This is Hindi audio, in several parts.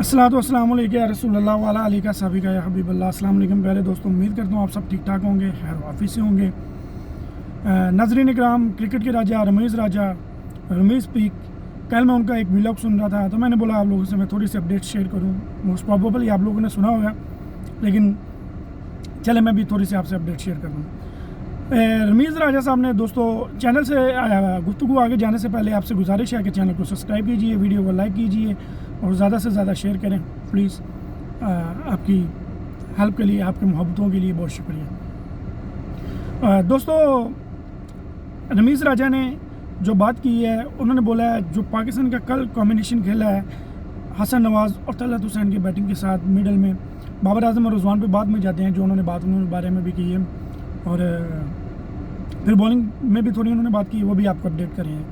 अस्सलातु वस्सलामु अलैका या रसूलल्लाह व अला आलिका सबिका या हबीबल्लाह। अस्सलाम वालेकुम। पहले दोस्तों उम्मीद करता हूँ आप सब ठीक ठाक होंगे, खैर वाफिस से होंगे। नाज़रीन इकराम, क्रिकेट के राजा रमीज़ पीक, कल मैं उनका एक व्लॉग सुन रहा था तो मैंने बोला आप लोगों से मैं थोड़ी सी अपडेट शेयर करूँ। मोस्ट प्रॉबेबली आप लोगों ने सुना होगा, लेकिन चले मैं भी थोड़ी सी आपसे अपडेट शेयर कर दूँ। रमीज़ राजा साहब ने दोस्तों चैनल से गुफ्तगू आगे जाने से पहले आपसे गुजारिश है कि चैनल को सब्सक्राइब कीजिए, वीडियो को लाइक कीजिए और ज़्यादा से ज़्यादा शेयर करें प्लीज़। आपकी हेल्प के लिए, आपकी मोहब्बतों के लिए बहुत शुक्रिया। दोस्तों रमीज़ राजा ने जो बात की है, उन्होंने बोला है जो पाकिस्तान का कल कॉम्बिनेशन खेला है हसन नवाज़ और तलत हुसैन की बैटिंग के साथ, मिडल में बाबर आजम और रिजवान पे बाद में जाते हैं जो उन्होंने बात उनके बारे में भी की है, और फिर बॉलिंग में भी थोड़ी उन्होंने बात की, वो भी आपको अपडेट करें।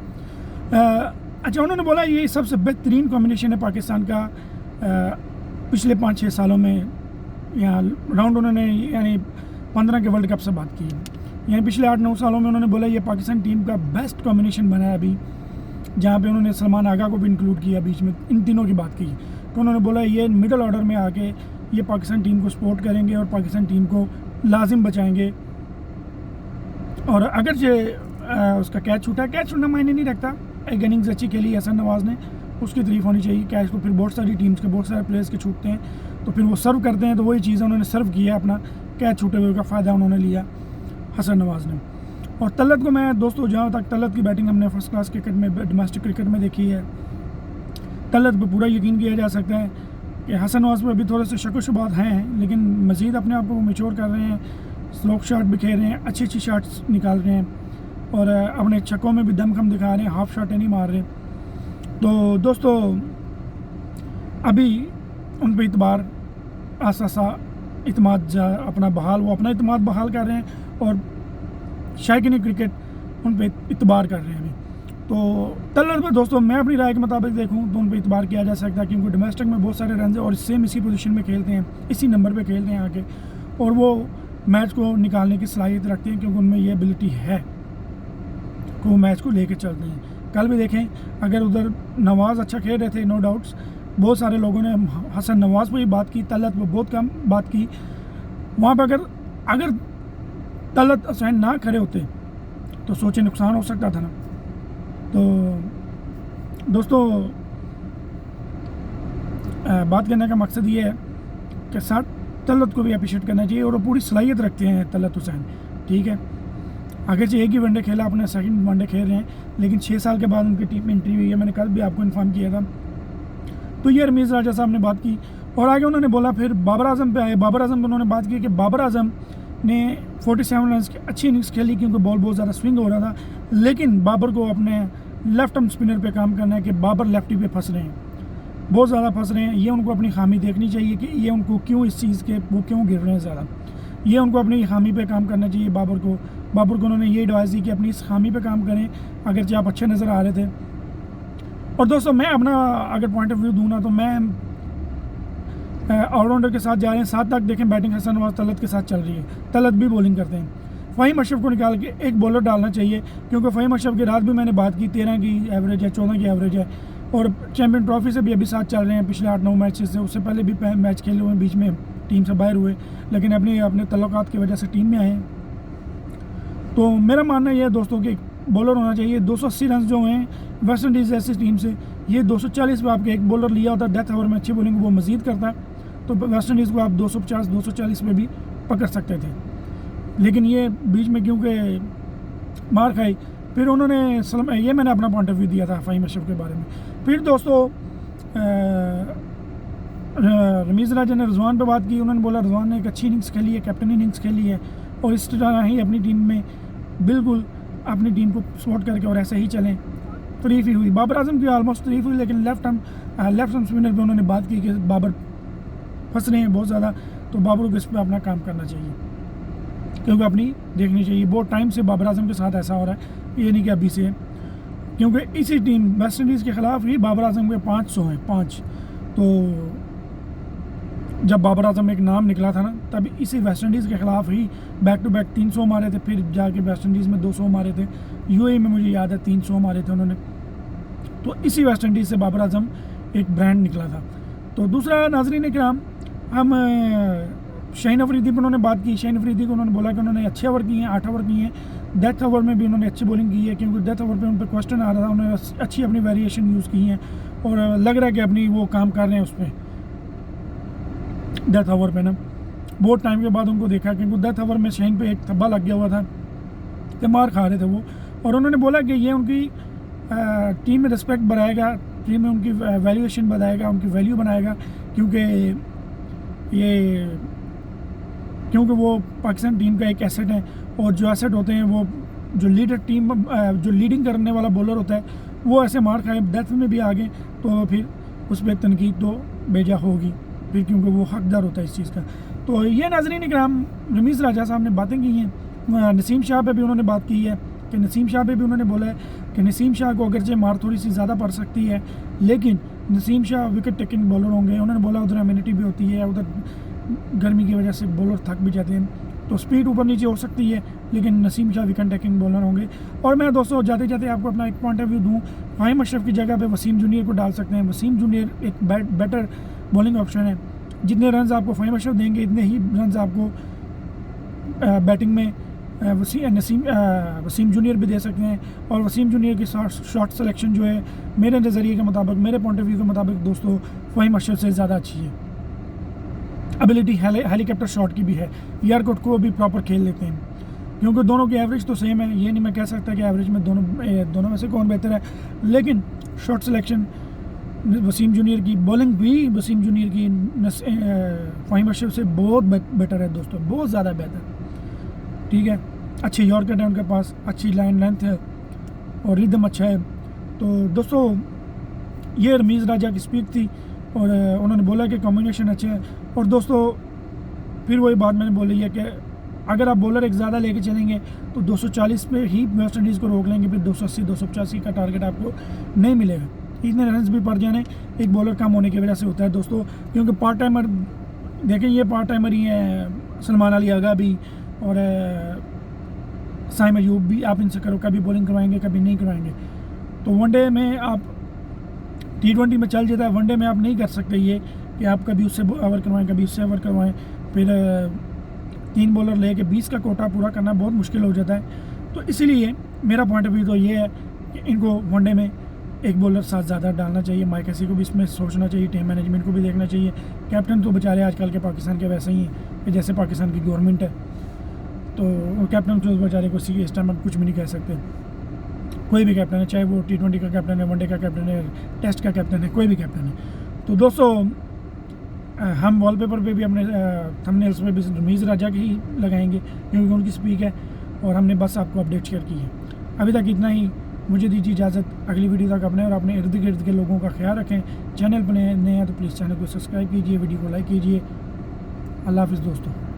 अच्छा, उन्होंने बोला ये सबसे बेहतरीन कॉम्बिनेशन है पाकिस्तान का पिछले 5-6 सालों में। यहाँ राउंड उन्होंने यानी 15 के वर्ल्ड कप से बात की है, यानी पिछले 8-9 सालों में उन्होंने बोला ये पाकिस्तान टीम का बेस्ट कॉम्बिनेशन बना है अभी, जहाँ पे उन्होंने सलमान आगा को भी इंक्लूड किया बीच में, इन तीनों की बात की। तो उन्होंने बोला ये मिडल ऑर्डर में आके ये पाकिस्तान टीम को सपोर्ट करेंगे और पाकिस्तान टीम को लाजिम बचाएंगे। और अगर जो उसका कैच छूटना मायने नहीं रखता, एक इनिंग्स अच्छी खेली हसन नवाज़ ने, उसकी तारीफ होनी चाहिए। कैच को फिर बहुत सारी टीम्स के बहुत सारे प्लेयर्स के छूटते हैं तो फिर वो सर्व करते हैं, तो वही चीज़ उन्होंने सर्व किया, अपना कैच छूटे हुए का फ़ायदा उन्होंने लिया हसन नवाज़ ने। और तलत को मैं दोस्तों, जहाँ तक तलत की बैटिंग हमने फर्स्ट क्लास क्रिकेट में, डोमेस्टिक क्रिकेट में देखी है, तलत पर पूरा यकीन किया जा सकता है कि हसन नवाज़ पर अभी थोड़े से शक व शुबात हैं, लेकिन मज़ीद अपने आप को मैच्योर कर रहे हैं, स्लोक शॉट भी खेल रहे हैं, अच्छी शॉट्स निकाल रहे हैं और अपने छक्कों में भी दमखम दिखा रहे हैं, हाफ शॉटें नहीं मार रहे। तो दोस्तों अभी उन पर इतबार आसा इतमाद अपना बहाल, वो अपना इतमाद बहाल कर रहे हैं और शायकीन क्रिकेट उन पर इतबार कर रहे हैं अभी। तो तलत पर दोस्तों मैं अपनी राय के मुताबिक देखूं तो उन पर इतबार किया जा सकता है, क्योंकि डोमेस्टिक में बहुत सारे रन और सेम इसी पोजीशन में खेलते हैं, इसी नंबर पे खेलते हैं आके, और वो मैच को निकालने की सलाहियत रखते हैं, क्योंकि उनमें ये एबिलिटी है कि वो मैच को लेके चलते हैं। कल भी देखें, अगर उधर नवाज़ अच्छा खेल रहे थे, नो डाउट्स, बहुत सारे लोगों ने हसन नवाज़ पर ही बात की, तलत पर बहुत कम बात की। वहाँ पर अगर तलत हुसैन ना खड़े होते तो सोचे नुकसान हो सकता था ना। तो दोस्तों बात करने का मकसद ये है कि साथ तलत को भी अप्रिशिएट करना चाहिए, और वो पूरी सलाहियत रखते हैं तलत हुसैन, ठीक है। अगर एक ही वनडे खेला, अपने सेकंड वनडे खेल रहे हैं, लेकिन 6 साल के बाद उनकी टीम में एंट्री हुई है, मैंने कल भी आपको इन्फॉर्म किया था। तो ये रमीज़ राजा साहब ने बात की और आगे उन्होंने बोला, फिर बाबर आजम पे आए। बाबर आजम पर उन्होंने बात की कि बाबर आजम ने 47 रन की अच्छी इनिंग्स खेली, क्योंकि बॉल बहुत ज़्यादा स्विंग हो रहा था, लेकिन बाबर को अपने लेफ्ट आर्म स्पिनर पे काम करना है कि बाबर लेफ्टी पे फंस रहे हैं, बहुत ज़्यादा फंस रहे हैं। ये उनको अपनी खामी देखनी चाहिए कि ये उनको क्यों इस चीज़ के वो क्यों गिर रहे हैं ज़्यादा, ये उनको अपनी खामी पे काम करना चाहिए। बाबर को उन्होंने ये एडवाइस दी कि अपनी इस खामी पे काम करें, अगरचे आप अच्छे नज़र आ रहे थे। और दोस्तों मैं अपना अगर पॉइंट ऑफ व्यू दूँ ना, तो मैं ऑलराउंडर के साथ जा रहे हैं, 7 तक देखें बैटिंग हसन नवाज़ तलत के साथ चल रही है, तलत भी बॉलिंग करते हैं। फ़हीम अशरफ को निकाल के एक बॉलर डालना चाहिए, क्योंकि फ़हीम अशरफ की रात भी मैंने बात की, 13 की एवरेज है, 14 की एवरेज है, और चैम्पियन ट्रॉफी से भी अभी साथ चल रहे हैं पिछले 8-9 मैच से। उससे पहले भी मैच खेले हुए हैं, बीच में टीम से बाहर हुए, लेकिन अपने तल्लुकात की वजह से टीम में आए हैं। तो मेरा मानना यह है दोस्तों कि बॉलर होना चाहिए। 280 रन जो हैं वेस्ट इंडीज़ जैसी टीम से, ये 240 पे आपके एक बॉलर लिया होता, डेथ ओवर में अच्छी बॉलिंग वो मज़ीद करता है, तो वेस्ट इंडीज़ को आप 250-240 पे भी पकड़ सकते थे, लेकिन ये बीच में क्योंकि मार खाई, फिर उन्होंने ये मैंने अपना पॉइंट ऑफ व्यू दिया था फ़हीम अशरफ के बारे में। फिर दोस्तों रमीज़ राजा ने रिजवान पे बात की, उन्होंने बोला रिजवान ने एक अच्छी इनिंग्स खेली है, कैप्टन इनिंग्स खेली है, और इस तरह ही अपनी टीम में बिल्कुल अपनी टीम को सपोर्ट करके और ऐसे ही चलें। तारीफ ही हुई, बाबर आजम की ऑलमोस्ट तारीफ हुई, लेकिन लेफ्ट आर्म स्पिनर पे उन्होंने बात की कि बाबर फंस रहे हैं बहुत ज़्यादा, तो बाबर को इस पर अपना काम करना चाहिए, क्योंकि अपनी देखनी चाहिए। बहुत टाइम से बाबर आजम के साथ ऐसा हो रहा है, ये नहीं कि अभी से है, क्योंकि इसी टीम वेस्ट इंडीज़ के ख़िलाफ़ ही बाबर आजम के 500 हैं, 5। तो जब बाबर आजम एक नाम निकला था ना, तब इसी वेस्ट इंडीज़ के ख़िलाफ़ ही बैक टू बैक 300 मारे थे, फिर जाके वेस्ट इंडीज़ में 200 मारे थे, यूएई में मुझे याद है 300 मारे थे उन्होंने। तो इसी वेस्ट इंडीज़ से बाबर आजम एक ब्रांड निकला था। तो दूसरा नाज़रीन इकराम, हम शाहीन अफरीदी पर उन्होंने बात की। शाहीन अफरीदी को उन्होंने बोला कि उन्होंने अच्छे ओवर किए हैं, 8 ओवर किए हैं। डेथ ओवर में भी उन्होंने अच्छी बॉलिंग की है, क्योंकि डेथ ओवर पे उन पर क्वेश्चन आ रहा था। उन्होंने अच्छी अपनी वेरिएशन यूज़ की हैं और लग रहा है कि अपनी वो काम कर रहे हैं उस पर डेथ ओवर पे ना। बहुत टाइम के बाद उनको देखा, क्योंकि डेथ ओवर में शाहीन पे एक थब्बा लग गया हुआ था कि मार खा रहे थे वो। और उन्होंने बोला कि ये उनकी टीम में रिस्पेक्ट बढ़ाएगा, टीम में उनकी वैल्यूएशन बढ़ाएगा, उनकी वैल्यू बनाएगा, क्योंकि वो पाकिस्तान टीम का एक एसेट है। और जो एसेट होते हैं वो जो लीडिंग करने वाला बॉलर होता है, वो ऐसे मार खाए डेथ में भी आ गए तो फिर उस पर तनकीद तो बेजा होगी फिर, क्योंकि वो हकदार होता है इस चीज़ का। तो ये नाज़रीन इकराम, रमीज़ राजा साहब ने बातें की हैं। नसीम शाह पे भी उन्होंने बात की है कि नसीम शाह पे भी उन्होंने बोला है कि नसीम शाह को अगरचे मार थोड़ी सी ज़्यादा पड़ सकती है, लेकिन Naseem Shah wicket taking bowler होंगे। उन्होंने बोला उधर इम्यूनिटी भी होती है, उधर गर्मी की वजह से बॉलर थक भी जाते हैं, तो स्पीड ऊपर नीचे हो सकती है, लेकिन Naseem Shah wicket taking bowler होंगे। और मैं दोस्तों जाते जाते आपको अपना एक पॉइंट ऑफ व्यू दूँ, फ़हीम अशरफ की जगह पे वसीम जूनियर को डाल सकते हैं। वसीम जूनियर एक बेटर बॉलिंग ऑप्शन है। जितने रन्स आपको फ़हीम अशरफ देंगे, इतने ही रन्स आपको बैटिंग में वसीम जूनियर भी दे सकते हैं। और वसीम जूनियर की शॉट सिलेक्शन जो है, मेरे नज़रिए के मुताबिक, मेरे पॉइंट ऑफ व्यू के मुताबिक दोस्तों, फ़हीम अशरफ से ज़्यादा अच्छी है। एबिलिटी हेलीकॉप्टर शॉट की भी है, एयरकोट को भी प्रॉपर खेल लेते हैं, क्योंकि दोनों की एवरेज तो सेम है। ये नहीं मैं कह सकता कि एवरेज में दोनों में से कौन बेहतर है, लेकिन शॉट सिलेक्शन वसीम जूनियर की, बॉलिंग भी वसीम जूनियर की फ़हीम अशरफ से बहुत बेटर है दोस्तों, बहुत ज़्यादा बेहतर। ठीक है, अच्छे यॉर्कर है उनके पास, अच्छी लाइन लेंथ है और रिदम अच्छा है। तो दोस्तों ये रमीज़ राजा की स्पीच थी और उन्होंने बोला कि कॉम्बिनेशन अच्छा है। और दोस्तों फिर वही बात मैंने बोली है कि अगर आप बॉलर एक ज़्यादा लेके चलेंगे तो 240 पे ही वेस्ट इंडीज़ को रोक लेंगे, फिर 280 285 का टारगेट आपको नहीं मिलेगा। इतने रन्स भी पड़ जाने एक बॉलर कम होने की वजह से होता है दोस्तों, क्योंकि पार्ट टाइमर देखें, ये पार्ट टाइमर ही है। सलमान अली आगा भी और साइम अयूब भी, आप इनसे कभी बॉलिंग करवाएंगे कभी नहीं करवाएंगे। तो वनडे में आप T20 में चल जाता है, वनडे में आप नहीं कर सकते ये कि आप कभी उससे ओवर करवाएं कभी उससे ओवर करवाएं, फिर 3 बॉलर लेके 20 का कोटा पूरा करना बहुत मुश्किल हो जाता है। तो इसीलिए मेरा पॉइंट ऑफ व्यू तो ये है कि इनको वनडे में एक बॉलर साथ ज़्यादा डालना चाहिए। माइक हसी को भी इसमें सोचना चाहिए, टीम मैनेजमेंट को भी देखना चाहिए। कैप्टन तो बेचारे आजकल के पाकिस्तान के वैसे ही हैं कि जैसे पाकिस्तान की गवर्नमेंट है, तो कैप्टन तो बेचारे को इस टाइम कुछ भी नहीं कह सकते। कोई भी कैप्टन है, चाहे वो T20 का कैप्टन है, वनडे का कैप्टन है, टेस्ट का कैप्टन है, कोई भी कैप्टन है। तो दोस्तों हम वॉलपेपर पे भी अपने थंबनेल्स में भी रमीज़ राजा की ही लगाएंगे, क्योंकि उनकी स्पीक है और हमने बस आपको अपडेट शेयर की है। अभी तक इतना ही, मुझे दीजिए इजाज़त। अगली वीडियो तक अपने और अपने इर्द गिर्द के लोगों का ख्याल रखें। चैनल पर नए हैं तो प्लीज़ चैनल को सब्सक्राइब कीजिए, वीडियो को लाइक कीजिए। अल्लाह हाफ़िज़ दोस्तों।